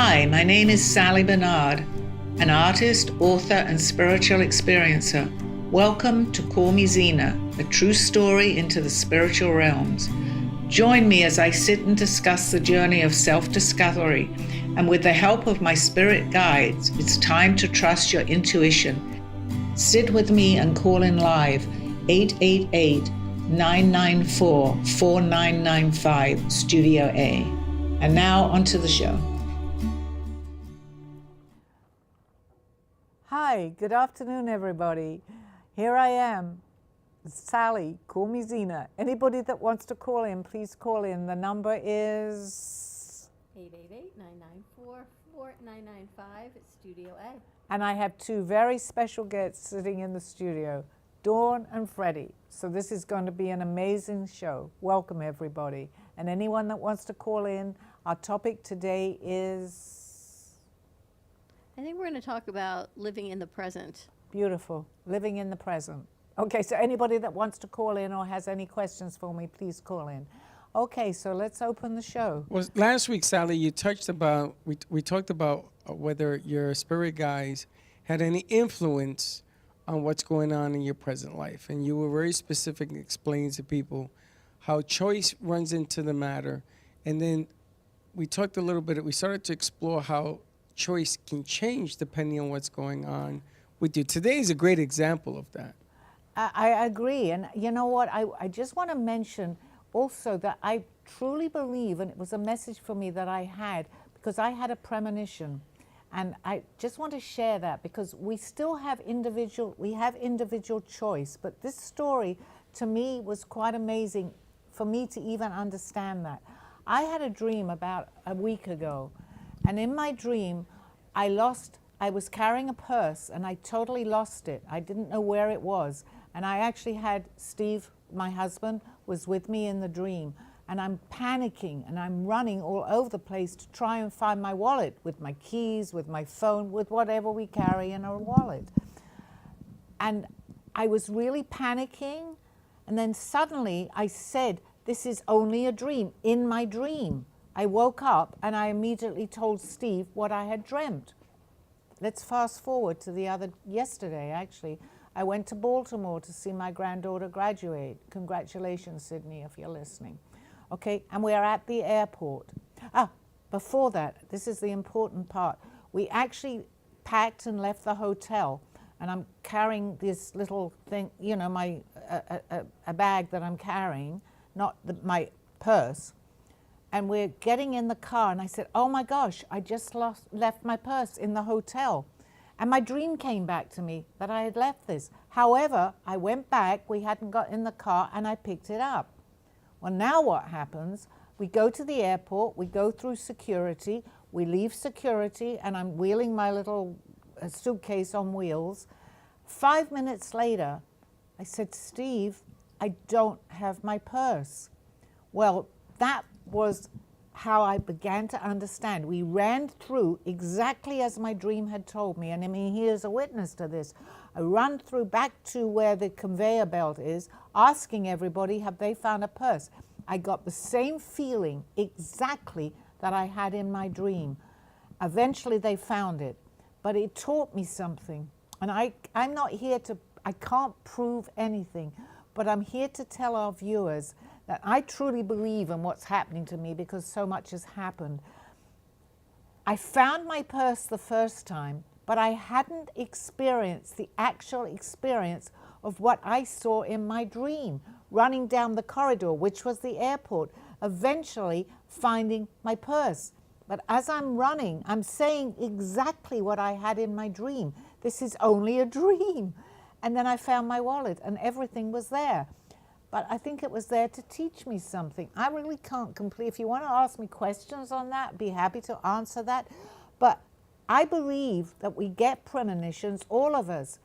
Hi, my name is Sally Barnard, an artist, author, and spiritual experiencer. Welcome to Call Me Zena, a true story into the spiritual realms. Join me as I sit and discuss the journey of self-discovery, and with the help of my spirit guides, it's time to trust your intuition. Sit with me and call in live 888-994-4995, Studio A. And now onto the show. Hi, good afternoon, everybody. Here I am, Sally, Call Me Zena. Anybody that wants to call in, please call in. The number is 888-994-4995 at Studio A. And I have two very special guests sitting in the studio, Dawn and Freddie. So this is going to be an amazing show. Welcome, everybody. And anyone that wants to call in, our topic today is... I think we're going to talk about living in the present. Beautiful. Living in the present. Okay, so anybody that wants to call in or has any questions for me, please call in. Okay, so let's open the show. Well, last week, Sally, you touched about, we talked about whether your spirit guides had any influence on what's going on in your present life. And you were very specific and explained to people how choice runs into the matter. And then we talked a little bit, we started to explore how choice can change depending on what's going on with you. Today is a great example of that. I agree. And you know what? I just want to mention also that I truly believe, and it was a message for me that I had, because I had a premonition. And I just want to share that because we still have individual choice. But this story to me was quite amazing for me to even understand that. I had a dream about a week ago. And in my dream, I was carrying a purse and I totally lost it. I didn't know where it was. And I actually had Steve, my husband, was with me in the dream. And I'm panicking and I'm running all over the place to try and find my wallet with my keys, with my phone, with whatever we carry in our wallet. And I was really panicking. And then suddenly I said, this is only a dream, in my dream. I woke up and I immediately told Steve what I had dreamt. Let's fast forward to yesterday actually. I went to Baltimore to see my granddaughter graduate. Congratulations, Sydney, if you're listening. Okay, and we're at the airport. Before that, this is the important part. We actually packed and left the hotel, and I'm carrying this little thing, you know, a bag that I'm carrying, not my purse. And we're getting in the car, and I said, oh my gosh, I just left my purse in the hotel. And my dream came back to me that I had left this. However, I went back, we hadn't got in the car, and I picked it up. Well, now what happens? We go to the airport, we go through security, we leave security, and I'm wheeling my little suitcase on wheels. 5 minutes later, I said, Steve, I don't have my purse. Well, that was how I began to understand. We ran through exactly as my dream had told me, and I mean, he is a witness to this. I ran through back to where the conveyor belt is, asking everybody, have they found a purse? I got the same feeling exactly that I had in my dream. Eventually they found it, but it taught me something. And I'm not here I can't prove anything, but I'm here to tell our viewers that I truly believe in what's happening to me because so much has happened. I found my purse the first time, but I hadn't experienced the actual experience of what I saw in my dream, running down the corridor, which was the airport, eventually finding my purse. But as I'm running, I'm saying exactly what I had in my dream. This is only a dream. And then I found my wallet and everything was there. But I think it was there to teach me something. I really can't complete. If you want to ask me questions on that, I'd be happy to answer that. But I believe that we get premonitions, all of us.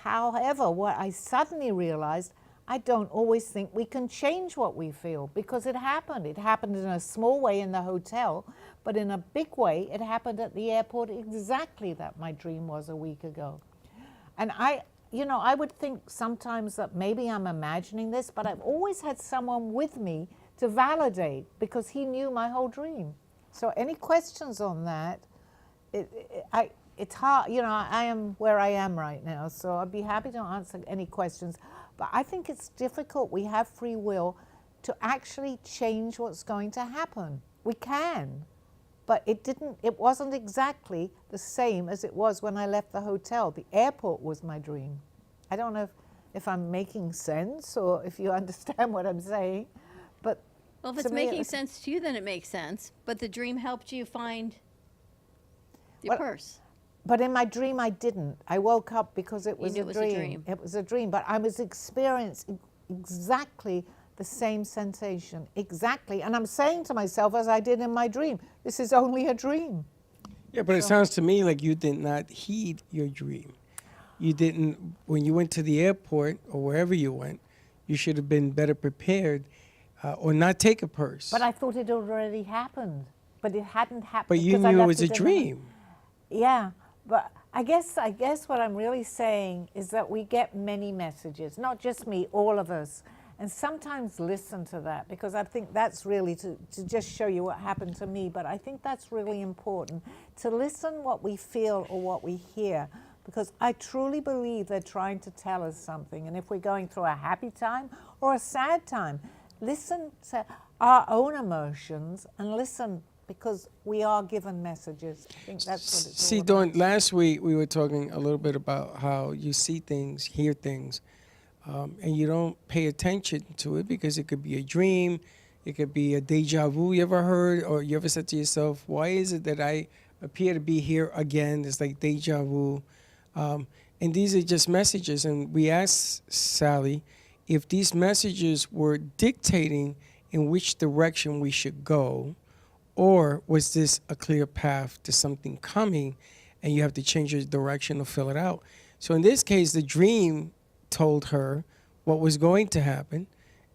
However, what I suddenly realized, I don't always think we can change what we feel because it happened. It happened in a small way in the hotel, but in a big way, it happened at the airport exactly that my dream was a week ago. And I would think sometimes that maybe I'm imagining this, but I've always had someone with me to validate because he knew my whole dream. So any questions on that? It's hard, you know, I am where I am right now, so I'd be happy to answer any questions. But I think it's difficult. We have free will to actually change what's going to happen. We can, but it wasn't exactly the same as it was when I left the hotel. The airport was my dream. I don't know if I'm making sense or if you understand what I'm saying, but Well, if it's making sense to you, then it makes sense. But the dream helped you find your purse. But in my dream, I didn't. I woke up because it was knew a dream. It was a dream, but I was experiencing exactly the same sensation, exactly. And I'm saying to myself, as I did in my dream, this is only a dream. Yeah, but it sounds to me like you did not heed your dream. You didn't, when you went to the airport or wherever you went, you should have been better prepared or not take a purse. But I thought it already happened, but it hadn't happened. But you knew it was a dream. Yeah, but I guess what I'm really saying is that we get many messages, not just me, all of us. And sometimes listen to that, because I think that's really to just show you what happened to me. But I think that's really important, to listen what we feel or what we hear, because I truly believe they're trying to tell us something. And if we're going through a happy time or a sad time, listen to our own emotions and listen, because we are given messages. I think that's what it's all about. Dawn, last week we were talking a little bit about how you see things, hear things, and you don't pay attention to it because it could be a dream, it could be a deja vu you ever heard, or you ever said to yourself, why is it that I appear to be here again? It's like deja vu. And these are just messages. And we asked Sally if these messages were dictating in which direction we should go, or was this a clear path to something coming and you have to change your direction or fill it out? So in this case, the dream told her what was going to happen,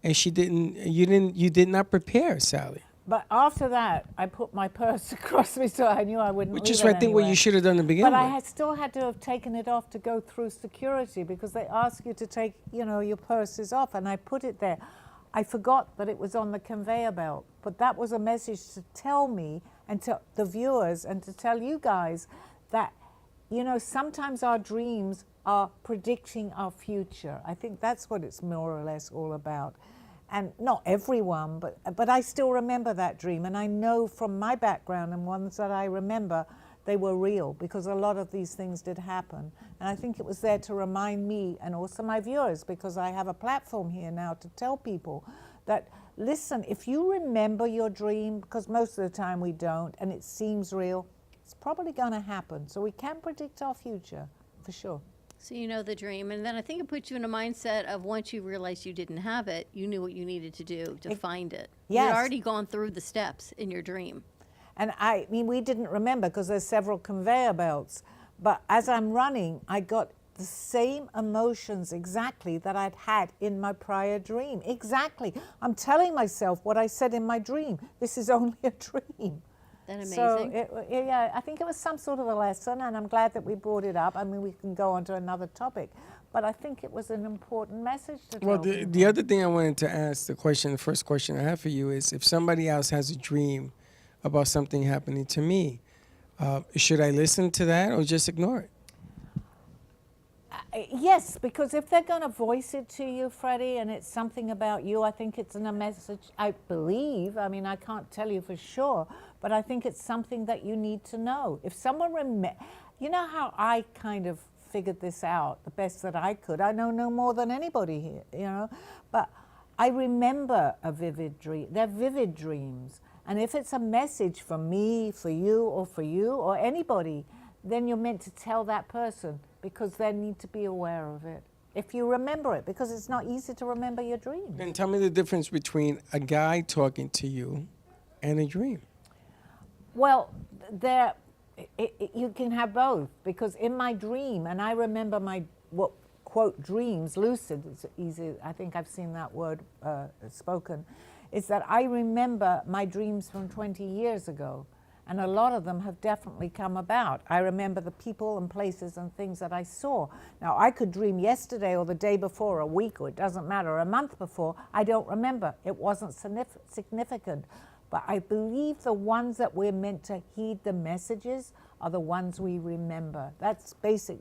and you did not prepare, Sally. But after that, I put my purse across me so I knew I wouldn't Which leave is, it I think, what anywhere. you should have done to begin with. But I still had to have taken it off to go through security, because they ask you to take, you know, your purses off, and I put it there. I forgot that it was on the conveyor belt, but that was a message to tell me and to the viewers and to tell you guys that, you know, sometimes our dreams are predicting our future. I think that's what it's more or less all about. And not everyone, but I still remember that dream, and I know from my background and ones that I remember, they were real, because a lot of these things did happen. And I think it was there to remind me and also my viewers, because I have a platform here now to tell people that, listen, if you remember your dream, because most of the time we don't, and it seems real, it's probably going to happen. So we can predict our future, for sure. So you know the dream, and then I think it puts you in a mindset of, once you realized you didn't have it, you knew what you needed to do to find it. Yes. You'd already gone through the steps in your dream. And I mean, we didn't remember because there's several conveyor belts. But as I'm running, I got the same emotions exactly that I'd had in my prior dream. Exactly. I'm telling myself what I said in my dream. This is only a dream. Isn't that So, amazing? yeah, I think it was some sort of a lesson, and I'm glad that we brought it up. I mean, we can go on to another topic, but I think it was an important message to tell Well, people. the other thing I wanted to ask, the first question I have for you is, if somebody else has a dream about something happening to me, should I listen to that or just ignore it? Yes, because if they're going to voice it to you, Freddie, and it's something about you, I think it's in a message, I believe. I mean, I can't tell you for sure, but I think it's something that you need to know. If someone you know how I kind of figured this out the best that I could. I know no more than anybody here, you know, but I remember a vivid dream. They're vivid dreams. And if it's a message for me, for you, or anybody, then you're meant to tell that person, because they need to be aware of it. If you remember it, because it's not easy to remember your dreams. And tell me the difference between a guy talking to you and a dream. Well, you can have both, because in my dream, and I remember my, quote, dreams, lucid, it's easy, I think I've seen that word spoken, is that I remember my dreams from 20 years ago. And a lot of them have definitely come about. I remember the people and places and things that I saw. Now, I could dream yesterday or the day before, a week, or it doesn't matter, a month before. I don't remember. It wasn't significant. But I believe the ones that we're meant to heed the messages are the ones we remember. That's basic.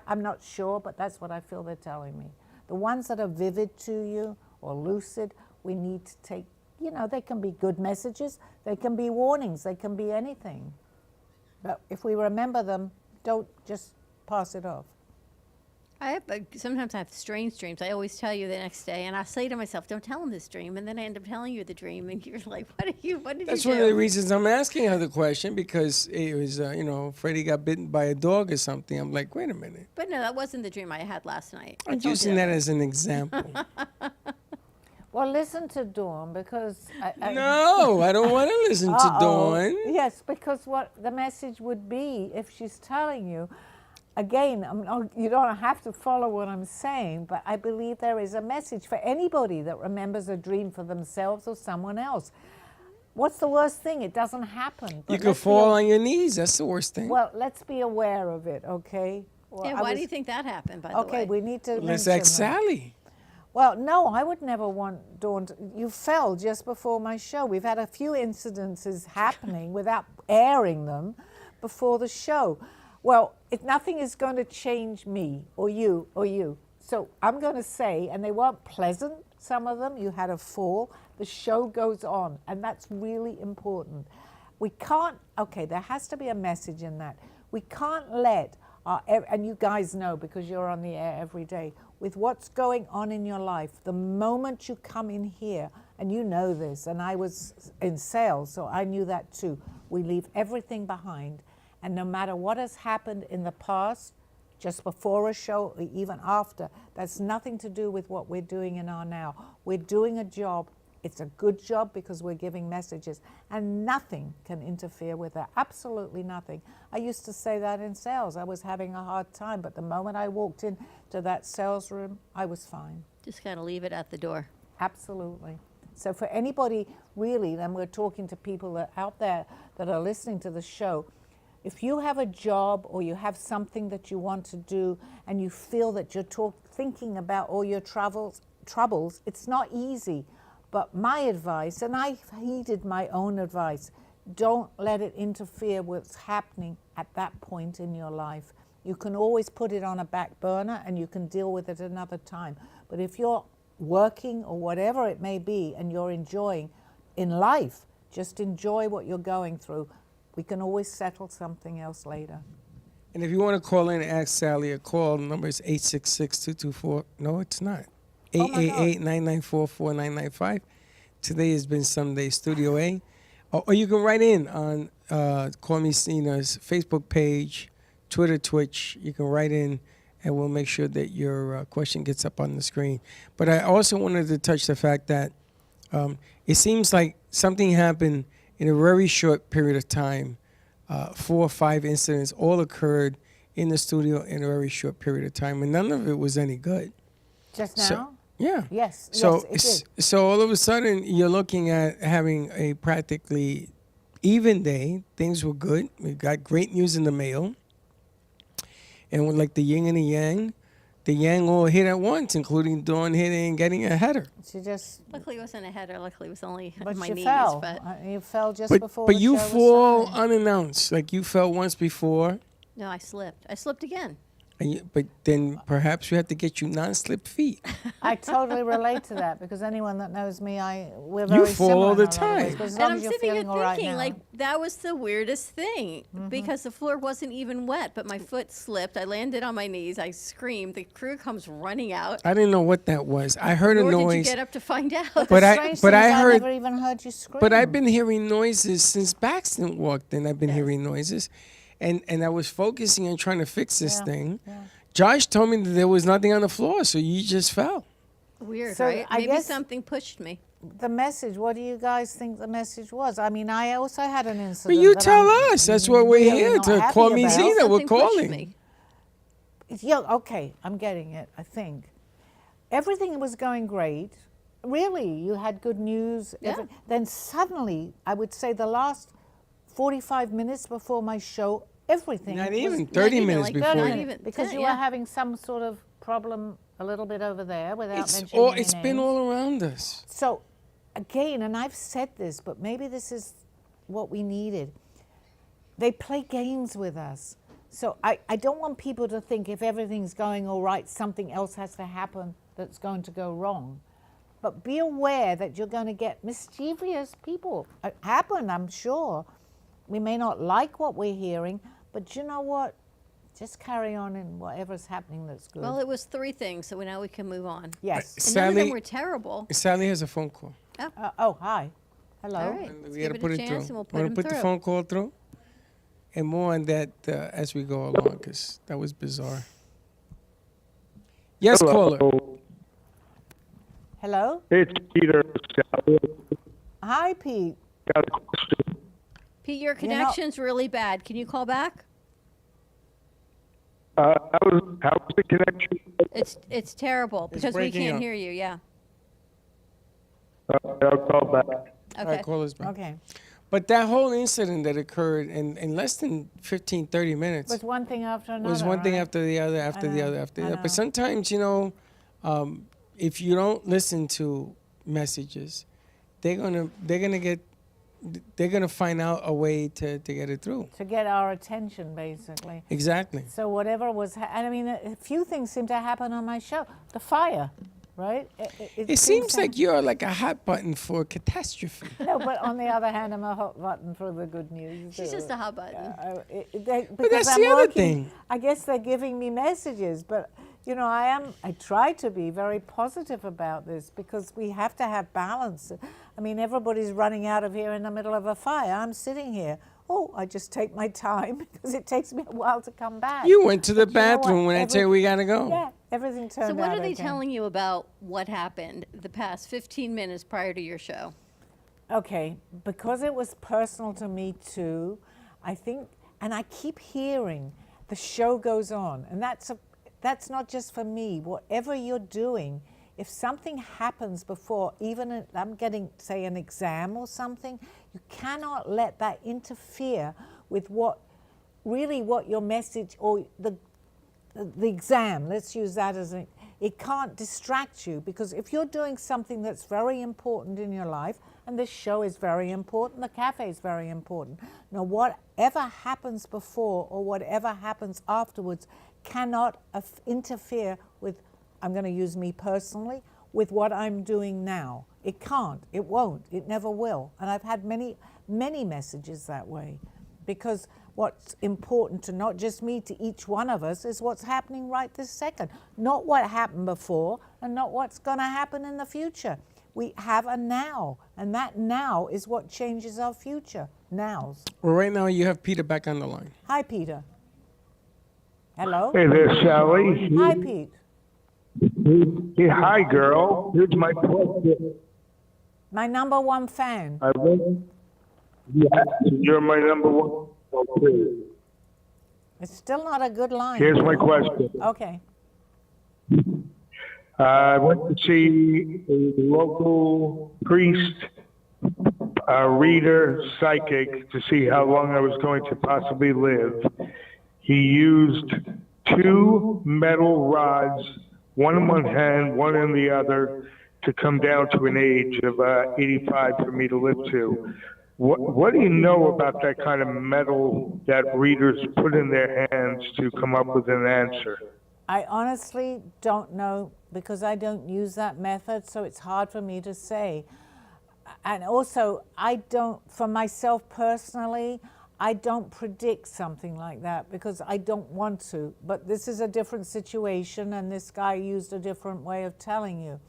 I'm not sure, but that's what I feel they're telling me. The ones that are vivid to you or lucid, we need to take, they can be good messages, they can be warnings, they can be anything. But if we remember them, don't just pass it off. Sometimes I have strange dreams. I always tell you the next day, and I say to myself, "Don't tell him this dream," and then I end up telling you the dream, and you're like, "What did you do?" That's one of the reasons I'm asking her the question, because it was, Freddie got bitten by a dog or something. I'm like, wait a minute. But no, that wasn't the dream I had last night. I'm using that as an example. Well, listen to Dawn, because No, I don't want to listen to Dawn. Yes, because what the message would be if she's telling you. Again, you don't have to follow what I'm saying, but I believe there is a message for anybody that remembers a dream for themselves or someone else. What's the worst thing? It doesn't happen. You could fall on your knees. That's the worst thing. Well, let's be aware of it, okay? Well, Yeah, why do you think that happened, by the way? Okay, we need to Let's mention ask Sally. Well, no, I would never want Dawn to. You fell just before my show. We've had a few incidences happening without airing them before the show. Well, nothing is going to change me or you or you. So I'm going to say, and they weren't pleasant, some of them, you had a fall, the show goes on, and that's really important. We can't, there has to be a message in that. We can't let, and you guys know because you're on the air every day, with what's going on in your life, the moment you come in here, and you know this, and I was in sales, so I knew that too, we leave everything behind. And no matter what has happened in the past, just before a show, or even after, that's nothing to do with what we're doing in our now. We're doing a job. It's a good job because we're giving messages, and nothing can interfere with that. Absolutely nothing. I used to say that in sales. I was having a hard time, but the moment I walked into that sales room, I was fine. Just got to leave it at the door. Absolutely. So for anybody really, then we're talking to people that are out there that are listening to the show, if you have a job or you have something that you want to do and you feel that you're thinking about all your troubles, it's not easy. But my advice, and I heeded my own advice, don't let it interfere with what's happening at that point in your life. You can always put it on a back burner and you can deal with it another time. But if you're working or whatever it may be and you're enjoying in life, just enjoy what you're going through. We can always settle something else later. And if you want to call in and ask Sally a call, the number is 866-224. No, it's not. 888-994-4995. Today has been Sunday Studio A. Or you can write in on Call Me Zena's Facebook page, Twitter, Twitch. You can write in, and we'll make sure that your question gets up on the screen. But I also wanted to touch the fact that it seems like something happened in a very short period of time. 4 or 5 incidents all occurred in the studio in a very short period of time, and none of it was any good. Just now? So, yeah. Yes. So, yes, it did. so all of a sudden, you're looking at having a practically even day. Things were good. We got great news in the mail. And with like the yin and the yang all hit at once, including Dawn hitting and getting a header. She just. Luckily, it wasn't a header. Luckily, it was only But my you knees. fell. But You fell just before. But the you show was fall starting. unannounced. Like you fell once before. no, I slipped. I slipped again. But then perhaps we have to get you non-slip feet. I totally relate to that because anyone that knows me, we're very fall similar all the in a lot of ways, time. but as And long I'm as you're sitting here feeling all right thinking, now. like, that was the weirdest thing because the floor wasn't even wet, but my foot slipped. I landed on my knees. I screamed. The crew comes running out. I didn't know what that was. I heard Nor a did you noise. get up to find out. But The I strange thing is heard. never even heard you scream. But I've been hearing noises since Baxton walked in. I've been hearing noises, and I was focusing on trying to fix this thing. Yeah. Josh told me that there was nothing on the floor, so you just fell. Weird, So right? I Maybe guess- something pushed me. The message, what do you guys think the message was? I mean, I also had an But incident. you that tell I'm us. That's what we're really here not to happy Call Me about. Zena. We're Something pushed calling. me. Yeah, okay, I'm getting it, I think. Everything was going great. Really, you had good news. Yeah. Then suddenly, I would say the last 45 minutes before my show, everything Not was even 30 even, minutes like, before. not you- even- because you yeah. were having some sort of problem a little bit over there without It's mentioning any been names. all around us. So again, and I've said this, but maybe this is what we needed. They play games with us. So I don't want people to think if everything's going all right, something else has to happen that's going to go wrong. But be aware that you're going to get mischievous people. It happen, I'm sure. We may not like what we're hearing, but you know what? Just carry on in whatever's happening that's good. Well, it was 3 things, so now we can move on. Yes. And none of them were terrible. Sally has a phone call. Oh, hi. Hello. All right. Let's We got to give put it a it chance through. and we'll put We're him gonna put the through. phone call through, and more on that as we go along, because that was bizarre. Yes, caller. Hello. It's Peter. Hi, Pete. Pete, your connection's really bad. Can you call back? How's the connection? It's terrible because we breaking can't up. hear you. Yeah. I'll call back. All Okay. right, call us back. Okay. But that whole incident that occurred in less than 15, 30 minutes Was one thing after another. was one thing right? after the other, after the know, other, after I the other. know. But sometimes, if you don't listen to messages, they're gonna find out a way to get it through. To get our attention, basically. Exactly. So whatever was, and I mean, a few things seem to happen on my show. The fire, right? It seems like you're like a hot button for catastrophe. No, but on the other hand, I'm a hot button for the good news. She's just a hot button. But that's the other thing. I guess they're giving me messages, but I try to be very positive about this because we have to have balance. I mean, everybody's running out of here in the middle of a fire. I'm sitting here. Oh, I just take my time because it takes me a while to come back. You went to the But you know what? bathroom when I tell you we gotta go. Yeah, everything turned out So what are they okay. telling you about what happened the past 15 minutes prior to your show? Okay, because it was personal to me too, I think, and I keep hearing the show goes on, and that's not just for me. Whatever you're doing, if something happens before, even I'm getting, say, an exam or something, you cannot let that interfere with what your message or the exam, let's use that as it can't distract you, because if you're doing something that's very important in your life, and this show is very important, the cafe is very important. Now, whatever happens before or whatever happens afterwards cannot interfere with, I'm going to use me personally, with what I'm doing now. It can't, it won't, it never will. And I've had many, many messages that way, because what's important to not just me, to each one of us, is what's happening right this second. Not what happened before and not what's going to happen in the future. We have a now, and that now is what changes our future. Nows. Well, right now you have Peter back on the line. Hi, Peter. Hello? Hey there, Sally. Hi, Pete. Hey, hi, girl. Here's my question. My number one fan. Yeah, you're my number one. Okay. It's still not a good line. Here's my question. Okay. I went to see a local priest, reader, psychic, to see how long I was going to possibly live. He used 2 metal rods, one in one hand, one in the other, to come down to an age of 85 for me to live to. What do you know about that kind of metal that readers put in their hands to come up with an answer? I honestly don't know, because I don't use that method, so it's hard for me to say. And also, for myself personally, I don't predict something like that because I don't want to. But this is a different situation, and this guy used a different way of telling you.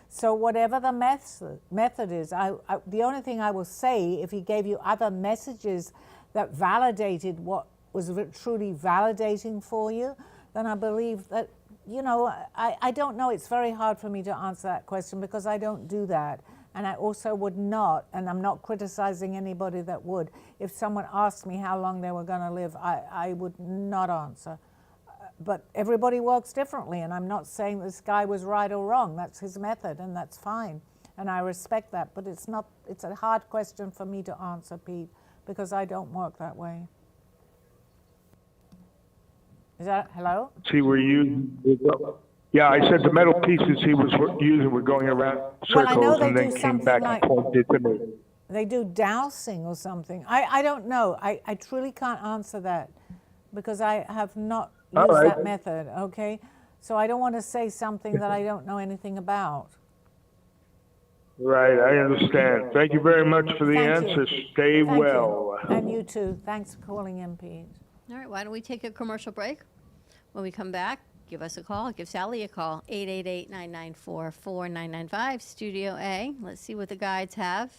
So whatever the method is, the only thing I will say, if he gave you other messages that validated what was truly validating for you, then I believe that, I don't know. It's very hard for me to answer that question because I don't do that. And I also would not, and I'm not criticizing anybody that would, if someone asked me how long they were going to live, I would not answer. But everybody works differently, and I'm not saying this guy was right or wrong. That's his method, and that's fine. And I respect that, but it's a hard question for me to answer, Pete, because I don't work that way. Is that, hello? See, we're using, Yeah, I said the metal pieces he was using were going around Well, I know circles they and do then came something back like- and pointed to me. They do dowsing or something. I don't know. I truly can't answer that because I have not All used right. that method, okay? So I don't want to say something that I don't know anything about. Right, I understand. Thank you very much for the Thank you. answer. Stay Thank well. you. And you too. Thanks for calling in, Pete. All right, why don't we take a commercial break? When we come back, give us a call. Give Sally a call. 888-994-4995, Studio A. Let's see what the guides have.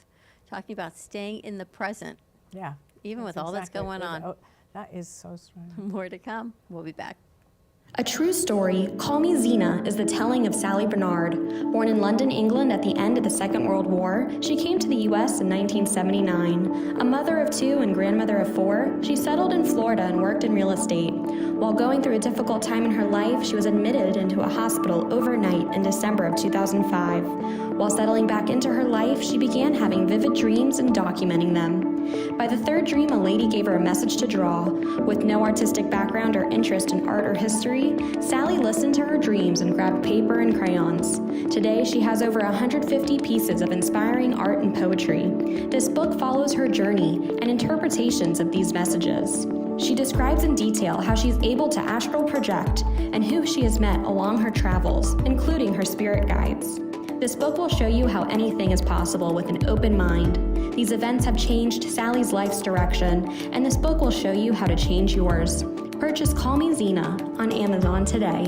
Talking about staying in the present, Yeah. even with all that's going on. Oh, that is so strange. More to come. We'll be back. A true story, Call Me Zena, is the telling of Sally Barnard. Born in London, England at the end of the Second World War, she came to the U.S. in 1979. A mother of 2 and grandmother of 4, she settled in Florida and worked in real estate. While going through a difficult time in her life, she was admitted into a hospital overnight in December of 2005. While settling back into her life, she began having vivid dreams and documenting them. By the 3rd dream, a lady gave her a message to draw. With no artistic background or interest in art or history, Sally listened to her dreams and grabbed paper and crayons. Today, she has over 150 pieces of inspiring art and poetry. This book follows her journey and interpretations of these messages. She describes in detail how she's able to astral project and who she has met along her travels, including her spirit guides. This book will show you how anything is possible with an open mind. These events have changed Sally's life's direction, and this book will show you how to change yours. Purchase Call Me Zena on Amazon today.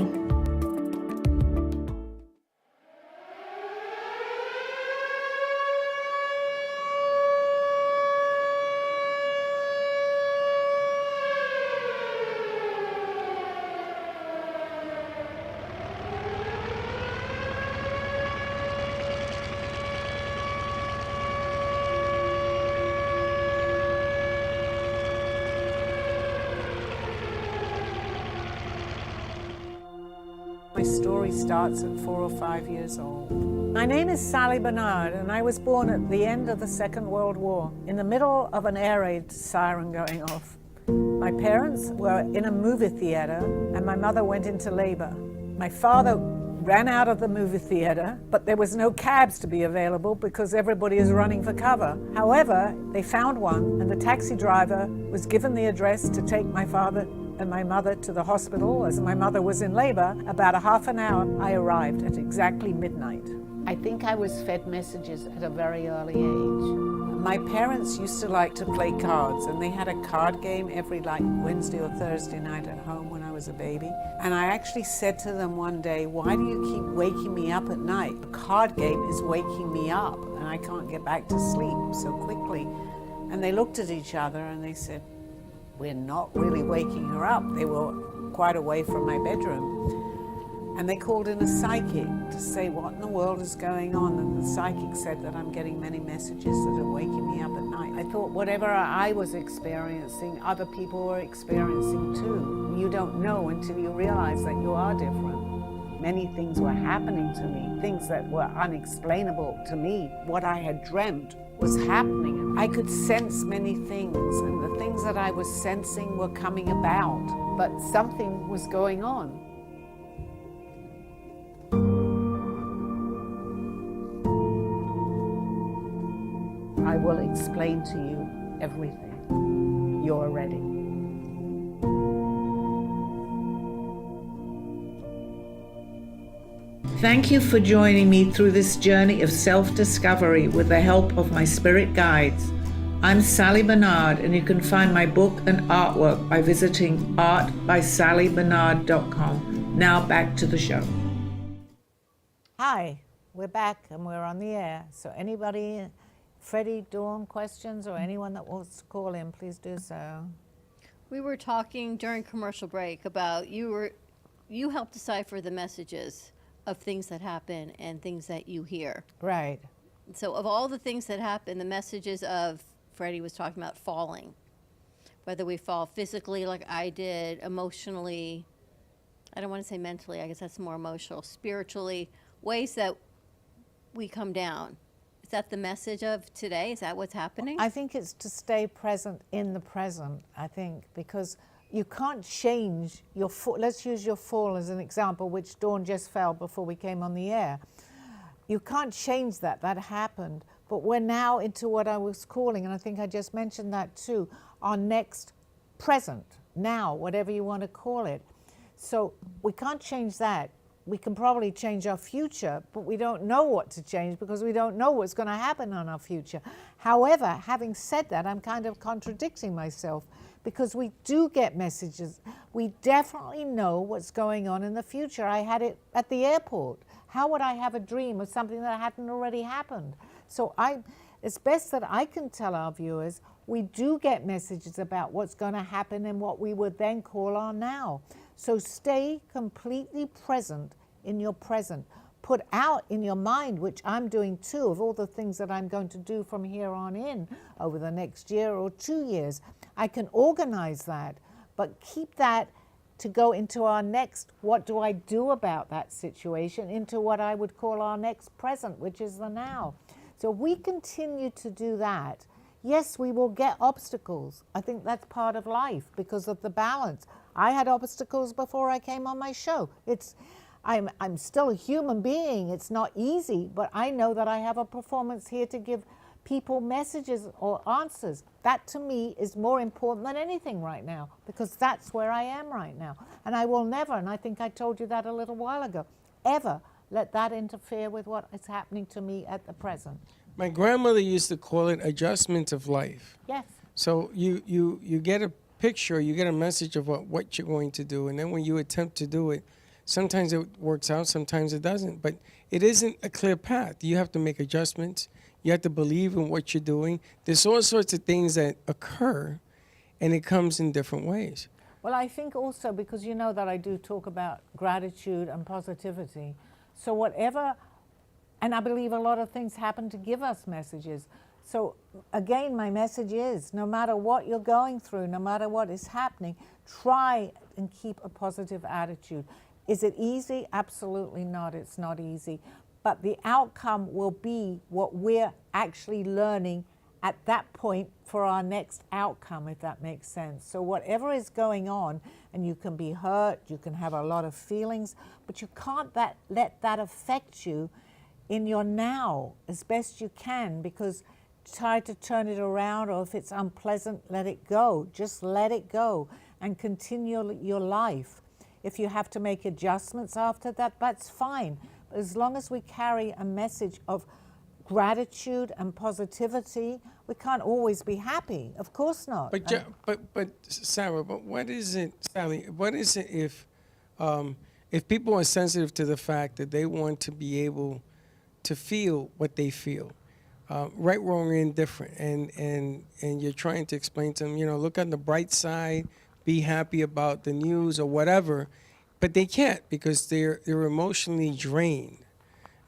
My story starts at 4 or 5 years old. My name is Sally Barnard, and I was born at the end of the Second World War, in the middle of an air raid siren going off. My parents were in a movie theater, and my mother went into labor. My father ran out of the movie theater, but there was no cabs to be available because everybody is running for cover. However, they found one, and the taxi driver was given the address to take my father and my mother to the hospital. As my mother was in labor, about a half an hour, I arrived at exactly midnight. I think I was fed messages at a very early age. My parents used to like to play cards, and they had a card game every Wednesday or Thursday night at home when I was a baby. And I actually said to them one day, "Why do you keep waking me up at night? The card game is waking me up, and I can't get back to sleep so quickly." And they looked at each other and they said, "We're not really waking her up." They were quite away from my bedroom. And they called in a psychic to say, "What in the world is going on?" And the psychic said that I'm getting many messages that are waking me up at night. I thought whatever I was experiencing, other people were experiencing too. You don't know until you realize that you are different. Many things were happening to me, things that were unexplainable to me. What I had dreamt was happening. I could sense many things, and the things that I was sensing were coming about, but something was going on. I will explain to you everything. You're ready. Thank you for joining me through this journey of self-discovery with the help of my spirit guides. I'm Sally Barnard, and you can find my book and artwork by visiting artbysallybarnard.com. Now back to the show. Hi, we're back and we're on the air. So anybody, Freddie, Dawn, questions, or anyone that wants to call in, please do so. We were talking during commercial break about you helped decipher the messages of things that happen and things that you hear. Right. So of all the things that happen, the messages of, Freddie was talking about falling, whether we fall physically like I did, emotionally, I don't want to say mentally, I guess that's more emotional, spiritually, ways that we come down. Is that the message of today? Is that what's happening? I think it's to stay present in the present, I think, because you can't change your fall. Let's use your fall as an example, which Dawn just fell before we came on the air. You can't change that. That happened. But we're now into what I was calling, and I think I just mentioned that too, our next present, now, whatever you want to call it. So we can't change that. We can probably change our future, but we don't know what to change because we don't know what's going to happen in our future. However, having said that, I'm kind of contradicting myself because we do get messages. We definitely know what's going on in the future. I had it at the airport. How would I have a dream of something that hadn't already happened? So it's best that I can tell our viewers, we do get messages about what's going to happen in what we would then call our now. So stay completely present in your present. Put out in your mind, which I'm doing too, of all the things that I'm going to do from here on in over the next year or 2 years. I can organize that, but keep that to go into our next, what do I do about that situation, into what I would call our next present, which is the now. So if we continue to do that, yes, we will get obstacles. I think that's part of life because of the balance. I had obstacles before I came on my show. I'm still a human being. It's not easy, but I know that I have a performance here to give people messages or answers. That to me is more important than anything right now because that's where I am right now. And I will never, and I think I told you that a little while ago, ever let that interfere with what is happening to me at the present. My grandmother used to call it adjustment of life. Yes. So you get a picture, you get a message of what you're going to do, and then when you attempt to do it, sometimes it works out, sometimes it doesn't. But it isn't a clear path. You have to make adjustments. You have to believe in what you're doing. There's all sorts of things that occur, and it comes in different ways. Well, I think also because you know that I do talk about gratitude and positivity. So whatever, and I believe a lot of things happen to give us messages. So again, my message is no matter what you're going through, no matter what is happening, try and keep a positive attitude. Is it easy? Absolutely not. It's not easy. But the outcome will be what we're actually learning at that point for our next outcome, if that makes sense. So whatever is going on, and you can be hurt, you can have a lot of feelings, but you can't let that affect you in your now as best you can, because try to turn it around, or if it's unpleasant, let it go. Just let it go and continue your life. If you have to make adjustments after that, that's fine. But as long as we carry a message of gratitude and positivity, we can't always be happy. Of course not. But Sarah, but what is it, Sally? What is it if people are sensitive to the fact that they want to be able to feel what they feel, right, wrong, or indifferent, and you're trying to explain to them, look on the bright side, be happy about the news or whatever, but they can't because they're emotionally drained.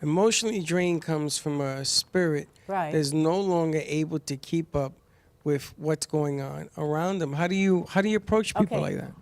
Emotionally drained comes from a spirit that's no longer able to keep up with what's going on around them. How do you approach people like that?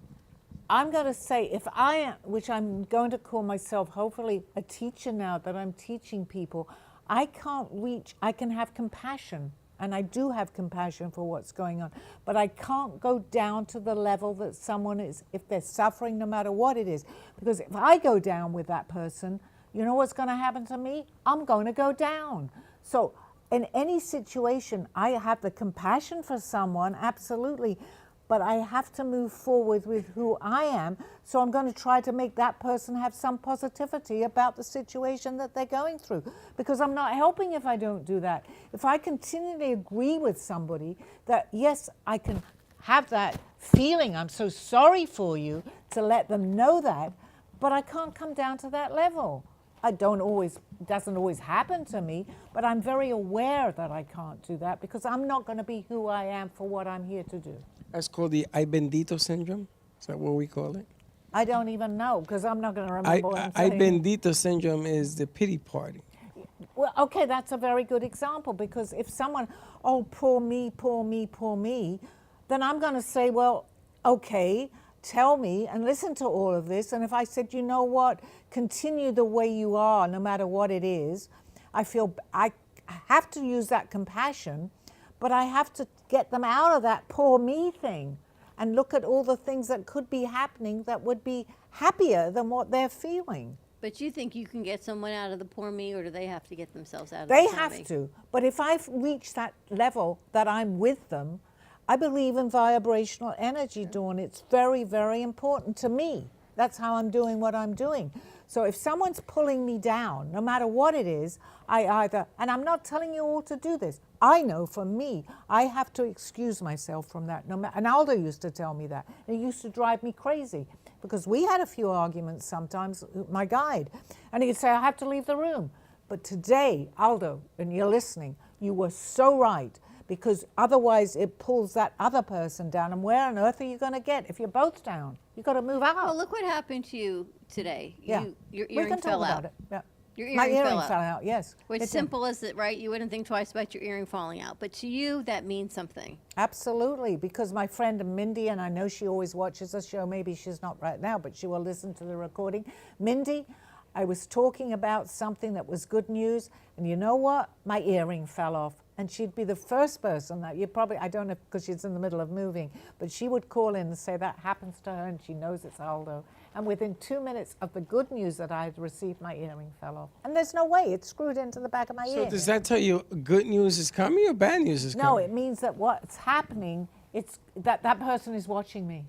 I'm going to say, if I am, which I'm going to call myself hopefully a teacher now that I'm teaching people, I can have compassion, and I do have compassion for what's going on, but I can't go down to the level that someone is, if they're suffering, no matter what it is. Because if I go down with that person, you know what's going to happen to me? I'm going to go down. So in any situation, I have the compassion for someone, absolutely, but I have to move forward with who I am. So I'm going to try to make that person have some positivity about the situation that they're going through, because I'm not helping if I don't do that. If I continually agree with somebody that, yes, I can have that feeling, I'm so sorry for you, to let them know that, but I can't come down to that level. It doesn't always happen to me, but I'm very aware that I can't do that because I'm not going to be who I am for what I'm here to do. That's called the Ay bendito syndrome. Is that what we call it? I don't even know because I'm not going to remember what I'm Ay saying. bendito syndrome is the pity party. Well, okay, that's a very good example, because if someone, oh, poor me, poor me, poor me, then I'm going to say, well, okay, tell me and listen to all of this. And if I said, you know what, continue the way you are, no matter what it is, I feel I have to use that compassion, but I have to get them out of that poor me thing and look at all the things that could be happening that would be happier than what they're feeling. But you think you can get someone out of the poor me, or do they have to get themselves out of They the poor me? have to. But if I've reached that level that I'm with them, I believe in vibrational energy, Dawn. It's very, very important to me. That's how I'm doing what I'm doing. So if someone's pulling me down, no matter what it is, I either, and I'm not telling you all to do this, I know for me, I have to excuse myself from that. No matter, and Aldo used to tell me that. It used to drive me crazy because we had a few arguments sometimes, my guide, and he'd say, I have to leave the room. But today, Aldo, and you're listening, you were so right, because otherwise it pulls that other person down. And where on earth are you going to get if you're both down? You've got to move out. Well, look what happened to you today. Yeah. Your We earring can fell talk out. about it. Yeah. Your My earring earring fell out, yes. Which It did. simple as it, right? You wouldn't think twice about your earring falling out. But to you, that means something. Absolutely, because my friend Mindy, and I know she always watches the show, maybe she's not right now, but she will listen to the recording. Mindy, I was talking about something that was good news, and you know what? My earring fell off. And she'd be the first person that you probably, I don't know, because she's in the middle of moving, but she would call in and say that happens to her, and she knows it's Aldo. And within 2 minutes of the good news that I had received, my earring fell off. And there's no way, it's screwed into the back of my ear. So does that tell you good news is coming or bad news is No, coming? it means that what's happening, it's that person is watching me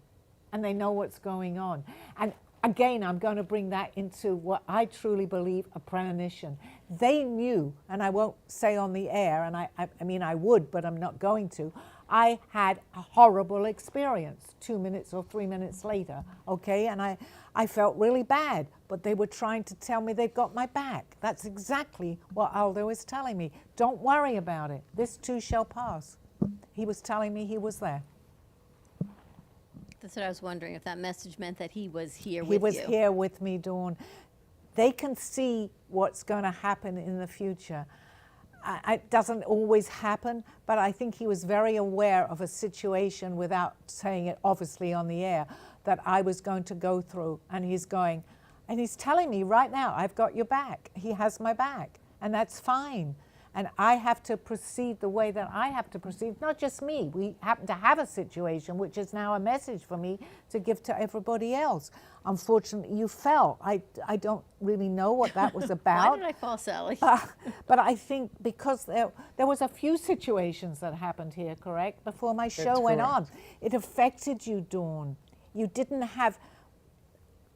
and they know what's going on. And again, I'm going to bring that into what I truly believe a premonition. They knew, and I won't say on the air, and I mean I would, but I'm not going to. I had a horrible experience 2 minutes or 3 minutes later, okay? And I felt really bad, but they were trying to tell me they've got my back. That's exactly what Aldo is telling me. Don't worry about it. This too shall pass. He was telling me he was there. That's what I was wondering, if that message meant that he was here with you. He was here with me, Dawn. They can see what's going to happen in the future. It doesn't always happen, but I think he was very aware of a situation, without saying it obviously on the air, that I was going to go through. And he's going, and he's telling me right now, I've got your back. He has my back, and that's fine. And I have to proceed the way that I have to proceed, not just me. We happen to have a situation which is now a message for me to give to everybody else. Unfortunately, you fell. I don't really know what that was about. Why did I fall, Sally? But I think because there was a few situations that happened here, correct, before my show went on. It affected you, Dawn. You didn't have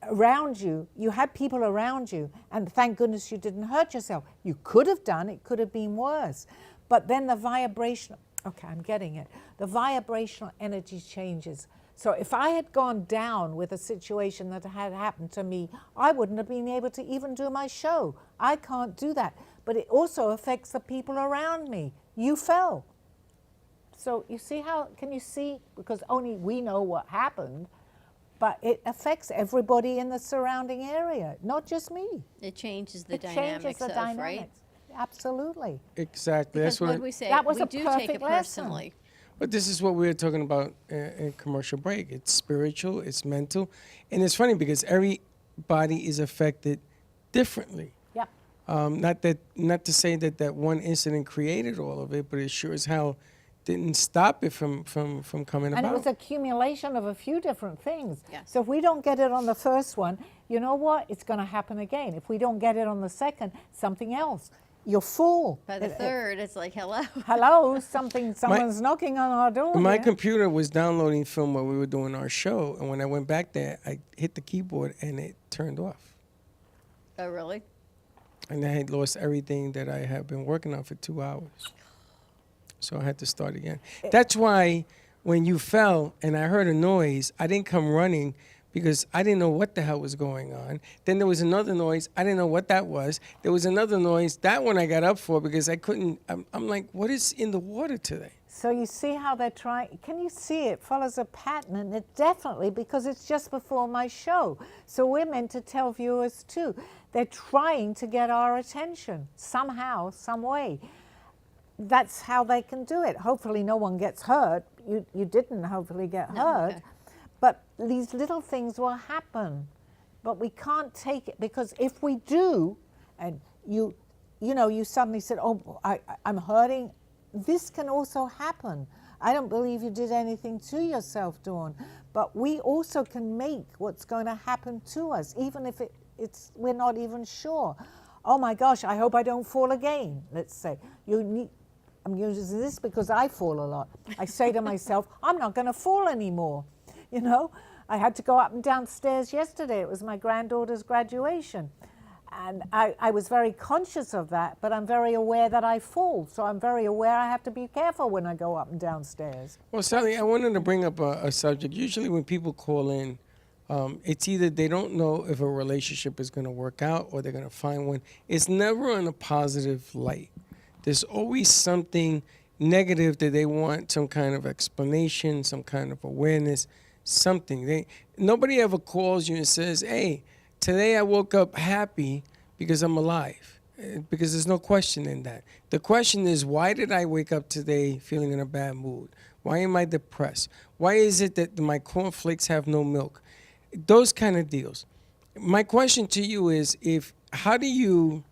around you, you had people around you, and thank goodness you didn't hurt yourself. You could have done, it could have been worse. But then the vibration, okay, I'm getting it. The vibrational energy changes. So if I had gone down with a situation that had happened to me, I wouldn't have been able to even do my show. I can't do that. But it also affects the people around me. You fell. So you see how, can you see? Because only we know what happened. But it affects everybody in the surrounding area, not just me. It changes the It dynamics changes the of, dynamics. right? Absolutely. Exactly. Because That's what what. we say, That was we a do take perfect it lesson. personally. But this is what we were talking about in commercial break. It's spiritual, it's mental, and it's funny because everybody is affected differently. Yep. Not to say that one incident created all of it, but it sure as hell didn't stop it from coming And about. it was accumulation of a few different things. Yes. So if we don't get it on the first one, you know what? It's going to happen again. If we don't get it on the second, something else. You're full. By the third, it's like, hello. Hello, someone's knocking on our door. My here. computer was downloading film while we were doing our show, and when I went back there, I hit the keyboard and it turned off. Oh, really? And I had lost everything that I had been working on for 2 hours. So I had to start again. That's why when you fell and I heard a noise, I didn't come running because I didn't know what the hell was going on. Then there was another noise. I didn't know what that was. There was another noise. That one I got up for because I couldn't. I'm like, what is in the water today? So you see how they're trying, can you see it follows a pattern? And it definitely, because it's just before my show. So we're meant to tell viewers too. They're trying to get our attention somehow, some way. That's how they can do it. Hopefully no one gets hurt. You didn't hopefully get hurt. okay. But these little things will happen. But we can't take it, because if we do, and you know, you suddenly said, oh, I'm hurting, this can also happen. I don't believe you did anything to yourself, Dawn. But we also can make what's going to happen to us, even if we're not even sure. Oh my gosh, I hope I don't fall again, let's say. I'm using this because I fall a lot. I say to myself, I'm not going to fall anymore. You know, I had to go up and down stairs yesterday. It was my granddaughter's graduation. And I was very conscious of that, but I'm very aware that I fall. So I'm very aware I have to be careful when I go up and down stairs. Well, Sally, I wanted to bring up a subject. Usually when people call in, it's either they don't know if a relationship is going to work out or they're going to find one. It's never in a positive light. There's always something negative that they want, some kind of explanation, some kind of awareness, something. Nobody ever calls you and says, hey, today I woke up happy because I'm alive, because there's no question in that. The question is, why did I wake up today feeling in a bad mood? Why am I depressed? Why is it that my cornflakes have no milk? Those kind of deals. My question to you is, how do you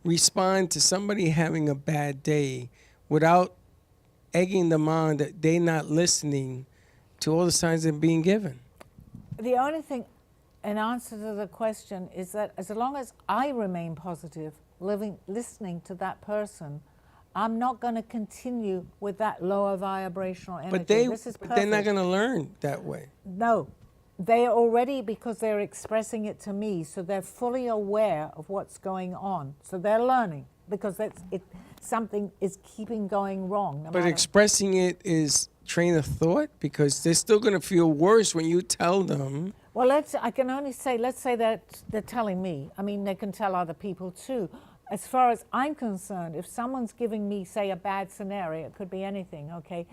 respond to somebody having a bad day without egging them on that they're not listening to all the signs they're being given? The only thing, in answer to the question, is that as long as I remain positive, listening to that person, I'm not going to continue with that lower vibrational energy. But they're not going to learn that way. No. They already, because they're expressing it to me, so they're fully aware of what's going on. So they're learning, because something is keeping going wrong. But expressing it is train of thought, because they're still going to feel worse when you tell them. Well, I can only say, let's say that they're telling me. I mean, they can tell other people too. As far as I'm concerned, if someone's giving me, say, a bad scenario, it could be anything, okay?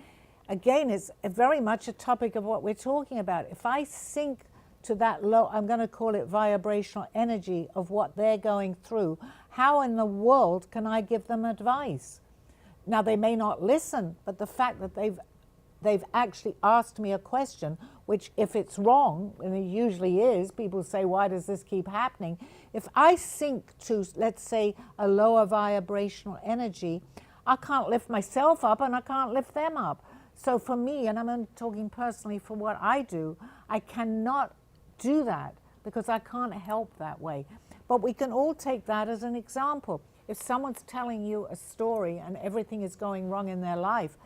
Again, it's very much a topic of what we're talking about. If I sink to that low, I'm going to call it vibrational energy of what they're going through, how in the world can I give them advice? Now, they may not listen, but the fact that they've actually asked me a question, which if it's wrong, and it usually is, people say, why does this keep happening? If I sink to, let's say, a lower vibrational energy, I can't lift myself up and I can't lift them up. So for me, and I'm only talking personally for what I do, I cannot do that because I can't help that way. But we can all take that as an example. If someone's telling you a story and everything is going wrong in their life,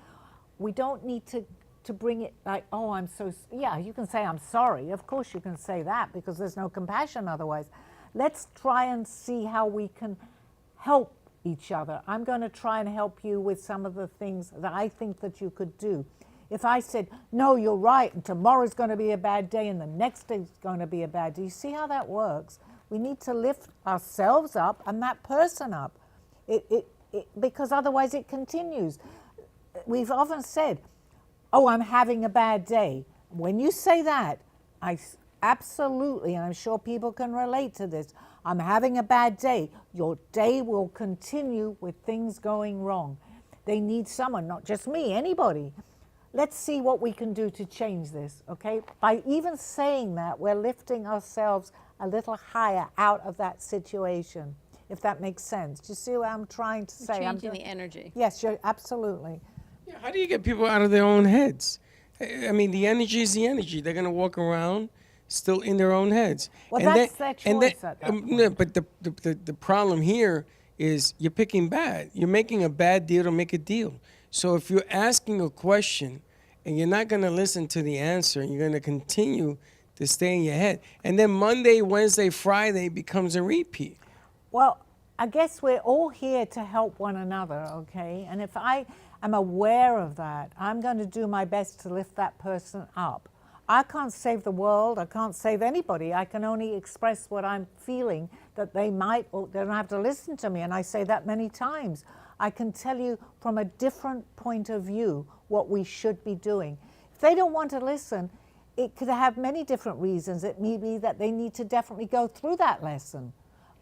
we don't need to bring it like, oh, I'm so, yeah, you can say I'm sorry. Of course you can say that because there's no compassion otherwise. Let's try and see how we can help each other. I'm going to try and help you with some of the things that I think that you could do. If I said, no, you're right, and tomorrow's going to be a bad day, and the next day's going to be a bad day, you see how that works? We need to lift ourselves up and that person up, because otherwise it continues. We've often said, oh, I'm having a bad day. When you say that, I absolutely, and I'm sure people can relate to this, I'm having a bad day. Your day will continue with things going wrong. They need someone, not just me, anybody. Let's see what we can do to change this, okay? By even saying that, we're lifting ourselves a little higher out of that situation, if that makes sense. Do you see what I'm trying to say? Changing the energy. Yes, you're absolutely. Yeah, how do you get people out of their own heads? I mean, the energy is the energy. They're going to walk around still in their own heads. Well, that's their choice at that point. No, but the problem here is you're picking bad. You're making a bad deal to make a deal. So if you're asking a question and you're not going to listen to the answer, and you're going to continue to stay in your head, and then Monday, Wednesday, Friday becomes a repeat. Well, I guess we're all here to help one another, okay? And if I am aware of that, I'm going to do my best to lift that person up. I can't save the world. I can't save anybody. I can only express what I'm feeling that they might, or they don't have to listen to me. And I say that many times. I can tell you from a different point of view what we should be doing. If they don't want to listen, it could have many different reasons. It may be that they need to definitely go through that lesson.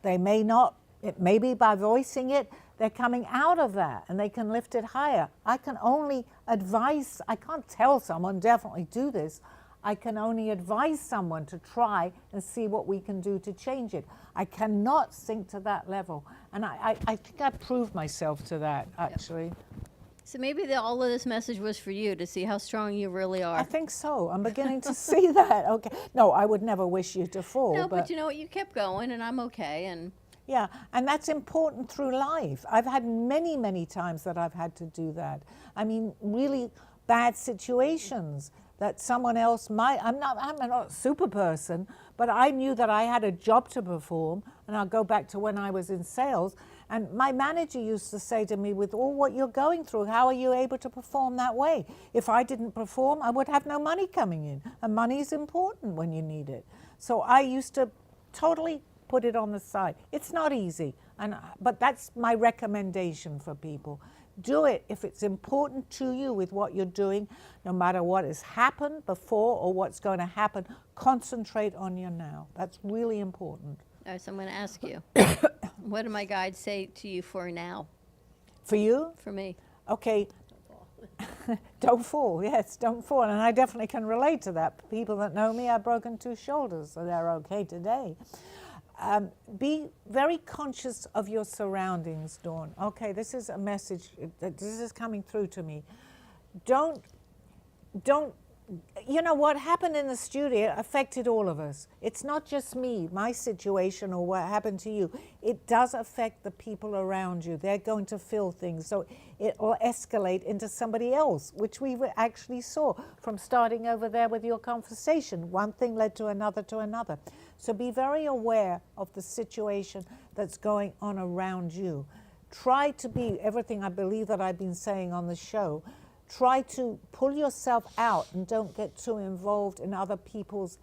They may not. It may be by voicing it, they're coming out of that and they can lift it higher. I can only advise. I can't tell someone definitely do this. I can only advise someone to try and see what we can do to change it. I cannot sink to that level. And I think I proved myself to that, actually. So maybe all of this message was for you to see how strong you really are. I think so. I'm beginning to see that. Okay. No, I would never wish you to fall. No, but you know what? You kept going, and I'm okay. And yeah, and that's important through life. I've had many, many times that I've had to do that. I mean, really bad situations that someone else might. I'm not a super person, but I knew that I had a job to perform, and I'll go back to when I was in sales. And my manager used to say to me, with all what you're going through, how are you able to perform that way? If I didn't perform, I would have no money coming in. And money is important when you need it. So I used to totally put it on the side. It's not easy, but that's my recommendation for people. Do it if it's important to you with what you're doing, no matter what has happened before or what's going to happen. Concentrate on your now. That's really important. all right, so I'm going to ask you, what do my guides say to you for now? For you? For me? Okay. Don't fall. Yes, don't fall. And I definitely can relate to that. People that know me, I've broken 2 shoulders, so they're okay today. Be very conscious of your surroundings, Dawn. Okay, this is a message. This is coming through to me. Don't. You know, what happened in the studio affected all of us. It's not just me, my situation, or what happened to you. It does affect the people around you. They're going to feel things. So it will escalate into somebody else, which we actually saw from starting over there with your conversation. One thing led to another to another. So be very aware of the situation that's going on around you. Try to be everything I believe that I've been saying on the show. Try to pull yourself out and don't get too involved in other people's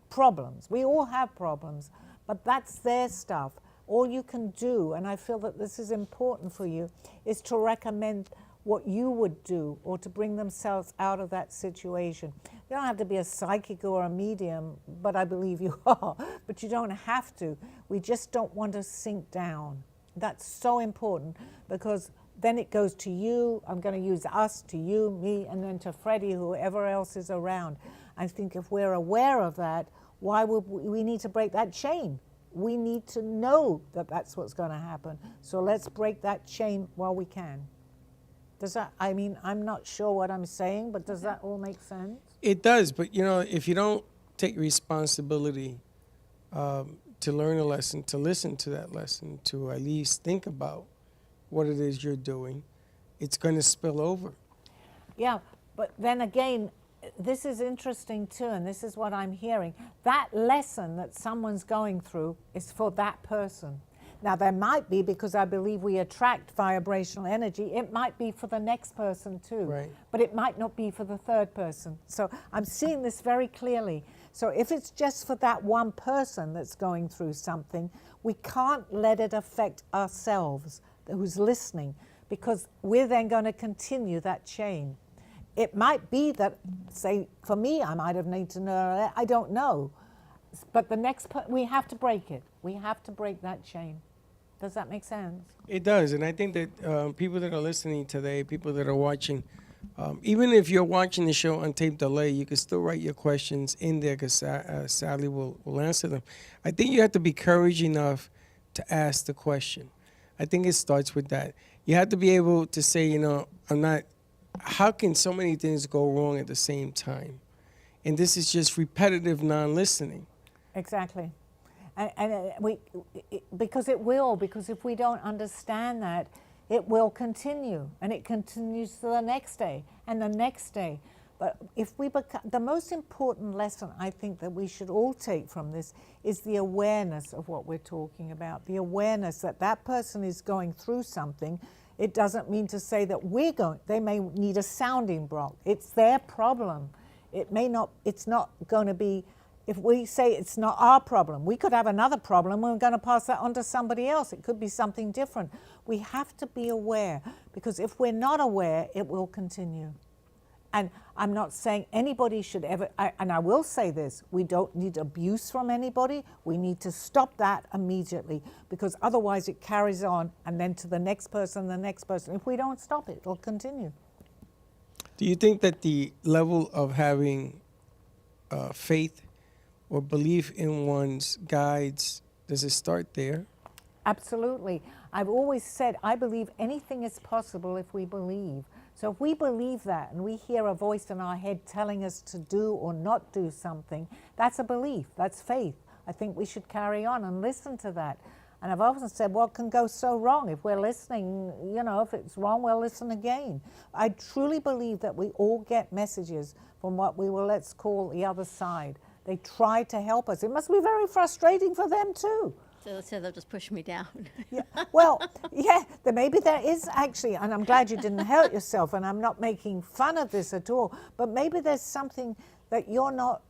problems. We all have problems, but that's their stuff. All you can do, and I feel that this is important for you, is to recommend what you would do or to bring themselves out of that situation. You don't have to be a psychic or a medium, but I believe you are, but you don't have to. We just don't want to sink down. That's so important, because then it goes to you. I'm going to use us, to you, me, and then to Freddie, whoever else is around. I think if we're aware of that, why would we need to break that chain? We need to know that that's what's going to happen. So let's break that chain while we can. Does that, I mean, I'm not sure what I'm saying, but does that all make sense? It does, but you know, if you don't take responsibility to learn a lesson, to listen to that lesson, to at least think about what it is you're doing, it's going to spill over. Yeah, but then again, this is interesting too, and this is what I'm hearing. That lesson that someone's going through is for that person. Now, there might be, because I believe we attract vibrational energy, it might be for the next person too. Right. But it might not be for the third person. So I'm seeing this very clearly. So if it's just for that one person that's going through something, we can't let it affect ourselves, who's listening, because we're then going to continue that chain. It might be that, say, for me, I might have needed to know, I don't know. But the next, we have to break it. We have to break that chain. Does that make sense? It does, and I think that people that are listening today, people that are watching, even if you're watching the show on tape delay, you can still write your questions in there, because Sally will answer them. I think you have to be courage enough to ask the question. I think it starts with that. You have to be able to say, you know, how can so many things go wrong at the same time? And this is just repetitive non-listening. Exactly. Because if we don't understand that, it will continue, and it continues to the next day and the next day. But if we the most important lesson I think that we should all take from this is the awareness of what we're talking about, the awareness that that person is going through something. It doesn't mean to say that they may need a sounding block. It's their problem. It's not going to be, if we say it's not our problem, we could have another problem and we're going to pass that on to somebody else. It could be something different. We have to be aware, because if we're not aware, it will continue. And I'm not saying anybody should ever, and I will say this, we don't need abuse from anybody. We need to stop that immediately, because otherwise it carries on, and then to the next person, the next person. If we don't stop it, it'll continue. Do you think that the level of having faith or belief in one's guides, does it start there? Absolutely. I've always said, I believe anything is possible if we believe. So if we believe that and we hear a voice in our head telling us to do or not do something, that's a belief, that's faith. I think we should carry on and listen to that. And I've often said, what can go so wrong? If we're listening, you know, if it's wrong, we'll listen again. I truly believe that we all get messages from what we will, let's call, the other side. They try to help us. It must be very frustrating for them too. So they'll just push me down. Yeah. Well, yeah, maybe there is actually, and I'm glad you didn't hurt yourself, and I'm not making fun of this at all, but maybe there's something that you're not,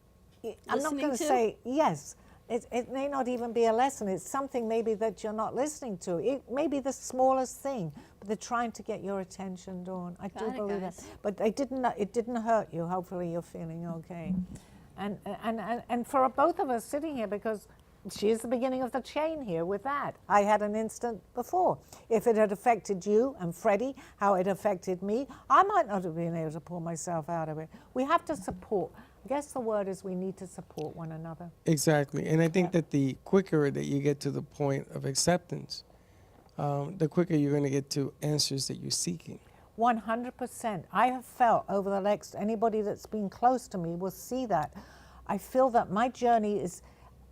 I'm not going to say, yes, it may not even be a lesson. It's something maybe that you're not listening to. It may be the smallest thing, but they're trying to get your attention, Dawn. I do believe that. But it didn't hurt you. Hopefully you're feeling okay. And for both of us sitting here, because she is the beginning of the chain here with that. I had an instant before. If it had affected you and Freddie, how it affected me, I might not have been able to pull myself out of it. We have to support. I guess the word is we need to support one another. Exactly. And I think that the quicker that you get to the point of acceptance, the quicker you're going to get to answers that you're seeking. 100%. I have felt over the next, anybody that's been close to me will see that. I feel that my journey is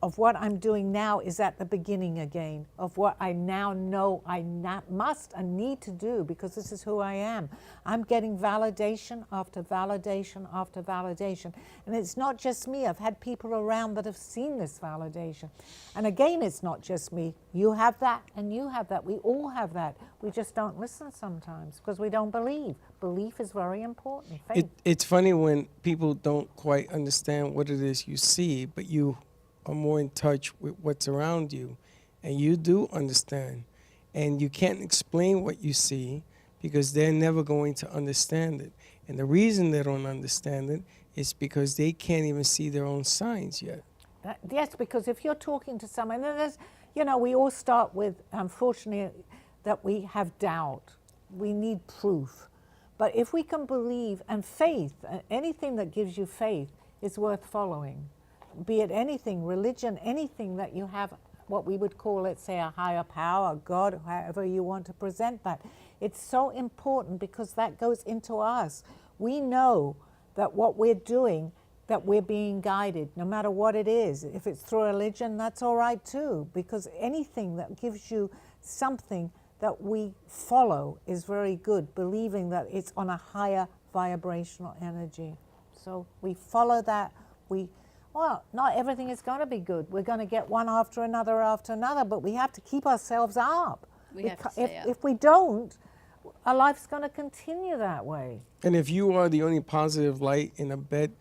of what I'm doing now is at the beginning again, of what I now know I must and need to do, because this is who I am. I'm getting validation after validation after validation. And it's not just me. I've had people around that have seen this validation. And again, it's not just me. You have that and you have that. We all have that. We just don't listen sometimes because we don't believe. Belief is very important. Faith. It's funny when people don't quite understand what it is you see, but you are more in touch with what's around you, and you do understand. And you can't explain what you see because they're never going to understand it. And the reason they don't understand it is because they can't even see their own signs yet. Yes, because if you're talking to someone, and there's, you know, we all start with, unfortunately, that we have doubt. We need proof. But if we can believe, and faith, anything that gives you faith is worth following. Be it anything, religion, anything that you have, what we would call, let's say, a higher power, God, however you want to present that. It's so important because that goes into us. We know that what we're doing, that we're being guided, no matter what it is. If it's through religion, that's all right too, because anything that gives you something that we follow is very good, believing that it's on a higher vibrational energy. So we follow that. Well, not everything is going to be good. We're going to get one after another, but we have to keep ourselves up. If we don't, our life's going to continue that way. And if you are the only positive light in a bed,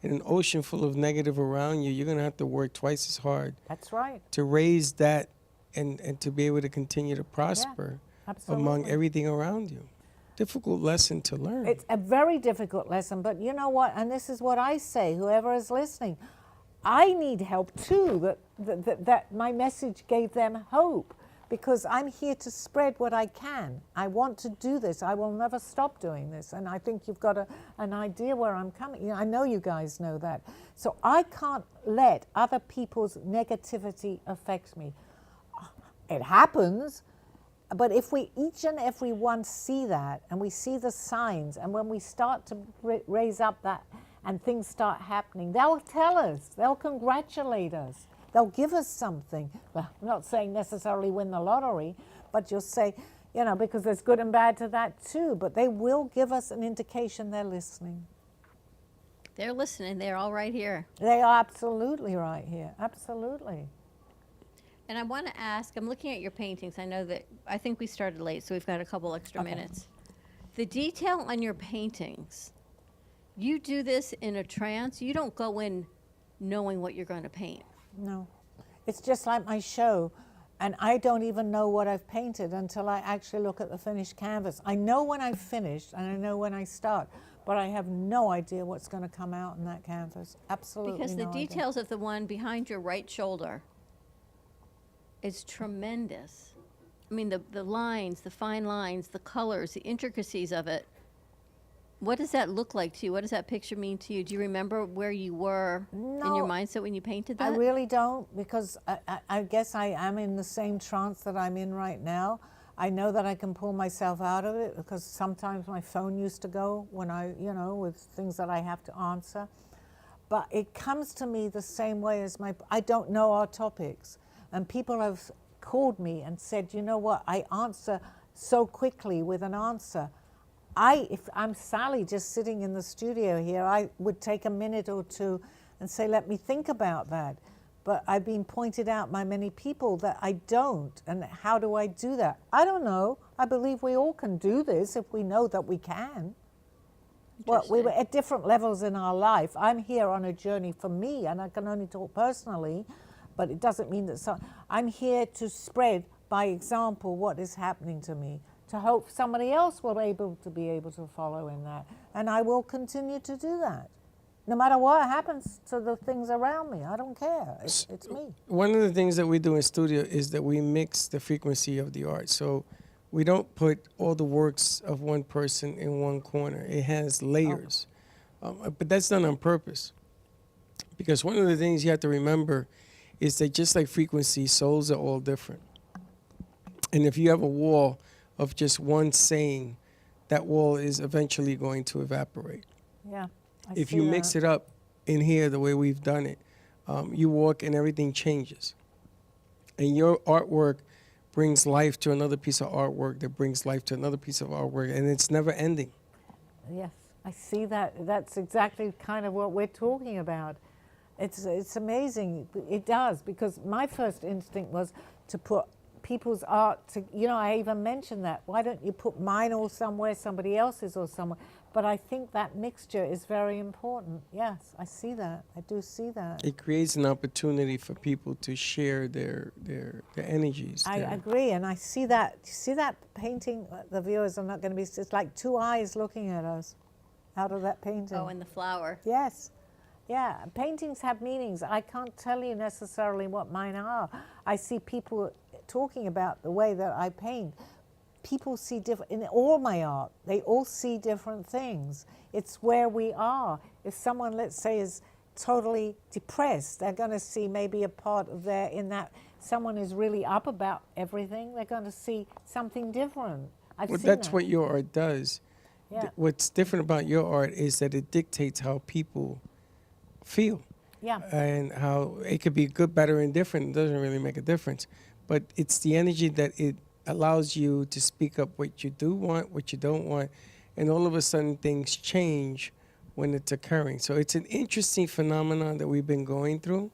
in an ocean full of negative around you, you're going to have to work twice as hard. That's right. To raise that and to be able to continue to prosper among everything around you. Difficult lesson to learn. It's a very difficult lesson, but you know what? And this is what I say, whoever is listening, I need help too, that my message gave them hope, because I'm here to spread what I can. I want to do this. I will never stop doing this. And I think you've got an idea where I'm coming. You know, I know you guys know that. So I can't let other people's negativity affect me. It happens, but if we each and every one see that, and we see the signs, and when we start to raise up that, and things start happening, they'll tell us, they'll congratulate us, they'll give us something. Well, I'm not saying necessarily win the lottery, but you'll say, you know, because there's good and bad to that too, but they will give us an indication they're listening. They're listening, they're all right here. They are absolutely right here, absolutely. And I want to ask, I'm looking at your paintings. I think we started late, so we've got a couple extra minutes. The detail on your paintings, you do this in a trance. You don't go in knowing what you're going to paint. No. It's just like my show, and I don't even know what I've painted until I actually look at the finished canvas. I know when I've finished, and I know when I start, but I have no idea what's going to come out in that canvas. Absolutely Because the no idea. details of the one behind your right shoulder is tremendous. I mean, the lines, the fine lines, the colors, the intricacies of it. What does that look like to you? What does that picture mean to you? Do you remember where you were in your mindset when you painted that? I really don't, because I guess I am in the same trance that I'm in right now. I know that I can pull myself out of it because sometimes my phone used to go when with things that I have to answer. But it comes to me the same way as I don't know our topics. And people have called me and said, you know what, I answer so quickly with an answer. If I'm Sally just sitting in the studio here, I would take a minute or two and say, let me think about that. But I've been pointed out by many people that I don't. And how do I do that? I don't know. I believe we all can do this if we know that we can. Well, we were at different levels in our life. I'm here on a journey for me, and I can only talk personally, but it doesn't mean that I'm here to spread, by example, what is happening to me, to hope somebody else will be able to follow in that. And I will continue to do that. No matter what happens to the things around me, I don't care. It's me. One of the things that we do in studio is that we mix the frequency of the art. So we don't put all the works of one person in one corner. It has layers. But that's done on purpose. Because one of the things you have to remember is that just like frequency, souls are all different. And if you have a wall of just one saying, that wall is eventually going to evaporate. Yeah. If you mix it up in here the way we've done it, you walk and everything changes. And your artwork brings life to another piece of artwork that brings life to another piece of artwork, and it's never ending. Yes, I see that. That's exactly kind of what we're talking about. It's amazing. It does, because my first instinct was to put people's art to, I even mentioned that. Why don't you put mine or somewhere, somebody else's or somewhere? But I think that mixture is very important. Yes, I see that. I do see that. It creates an opportunity for people to share their energies. I agree, and I see that. You see that painting? The viewers are not going to be. It's like two eyes looking at us out of that painting. Oh, and the flower. Yes. Yeah, paintings have meanings. I can't tell you necessarily what mine are. I see people talking about the way that I paint. People see different, in all my art, they all see different things. It's where we are. If someone, let's say, is totally depressed, they're going to see maybe a part of someone is really up about everything, they're going to see something different. Well, that's what your art does. Yeah. What's different about your art is that it dictates how people feel. Yeah. And how it could be good, better, and different. It doesn't really make a difference. But it's the energy that it allows you to speak up what you do want, what you don't want, and all of a sudden things change when it's occurring. So it's an interesting phenomenon that we've been going through.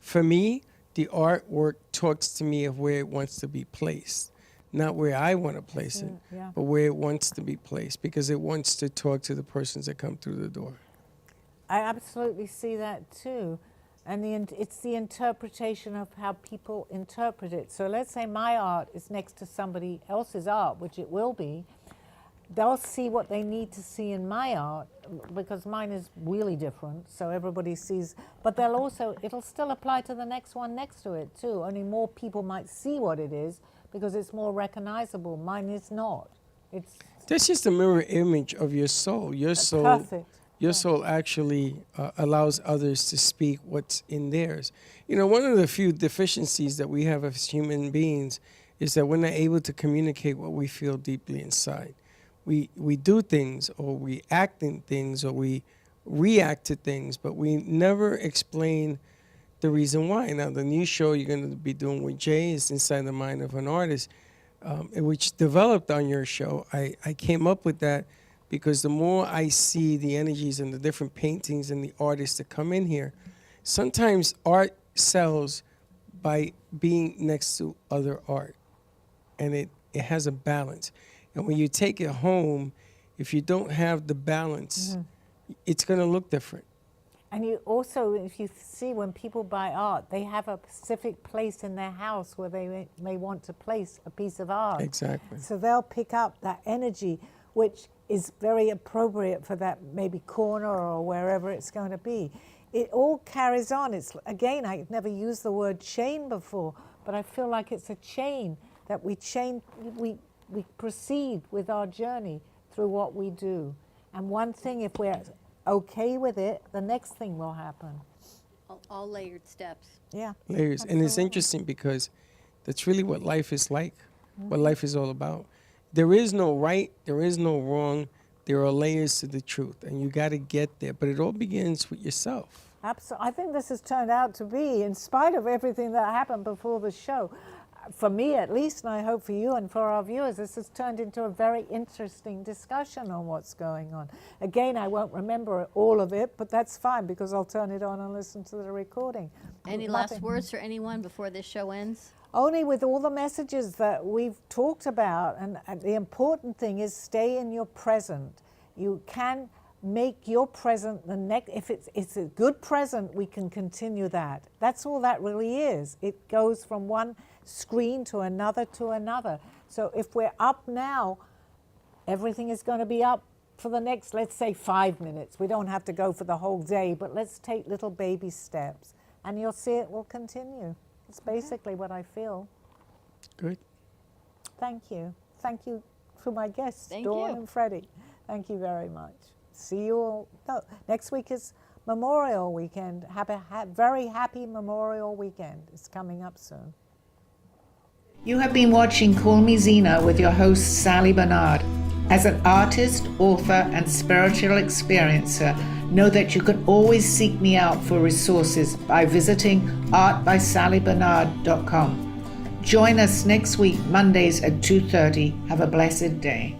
For me, the artwork talks to me of where it wants to be placed, not where I want to place it, but where it wants to be placed, because it wants to talk to the persons that come through the door. I absolutely see that too. And it's the interpretation of how people interpret it. So let's say my art is next to somebody else's art, which it will be. They'll see what they need to see in my art, because mine is really different, so everybody sees. But it'll still apply to the next one next to it too. Only more people might see what it is, because it's more recognizable. Mine is not. That's just a mirror image of your soul. Your soul. Perfect. Your soul actually allows others to speak what's in theirs. One of the few deficiencies that we have as human beings is that we're not able to communicate what we feel deeply inside. We do things, or we act in things, or we react to things, but we never explain the reason why. Now, the new show you're going to be doing with Jay is Inside the Mind of an Artist, which developed on your show. I came up with that because the more I see the energies and the different paintings and the artists that come in here, sometimes art sells by being next to other art. And it has a balance. And when you take it home, if you don't have the balance, it's going to look different. And you also, if you see when people buy art, they have a specific place in their house where they may want to place a piece of art. Exactly. So they'll pick up that energy, which is very appropriate for that maybe corner or wherever it's going to be. It all carries on. It's, again, I've never used the word chain before, but I feel like it's a chain that we proceed with our journey through what we do. And one thing, if we're okay with it, the next thing will happen. All layered steps. Yeah. Layers. Absolutely. And it's interesting because that's really what life is like. what life is all about. There is no right, there is no wrong. There are layers to the truth, and you got to get there. But it all begins with yourself. Absolutely. I think this has turned out to be, in spite of everything that happened before the show, for me at least, and I hope for you and for our viewers, this has turned into a very interesting discussion on what's going on. Again, I won't remember all of it, but that's fine because I'll turn it on and listen to the recording. Any last words for anyone before this show ends? Only with all the messages that we've talked about, and the important thing is stay in your present. You can make your present the next. If it's a good present, we can continue that. That's all that really is. It goes from one screen to another to another. So if we're up now, everything is going to be up for the next, let's say, 5 minutes. We don't have to go for the whole day, but let's take little baby steps, and you'll see it will continue. It's basically what I feel. Good. Thank you. Thank you to my guests, Thank Dawn you. and Freddie. Thank you very much. See you all. No, next week is Memorial Weekend. Have a very happy Memorial Weekend. It's coming up soon. You have been watching Call Me Zena with your host, Sally Barnard. As an artist, author, and spiritual experiencer, know that you can always seek me out for resources by visiting artbysallybarnard.com. Join us next week, Mondays at 2:30. Have a blessed day.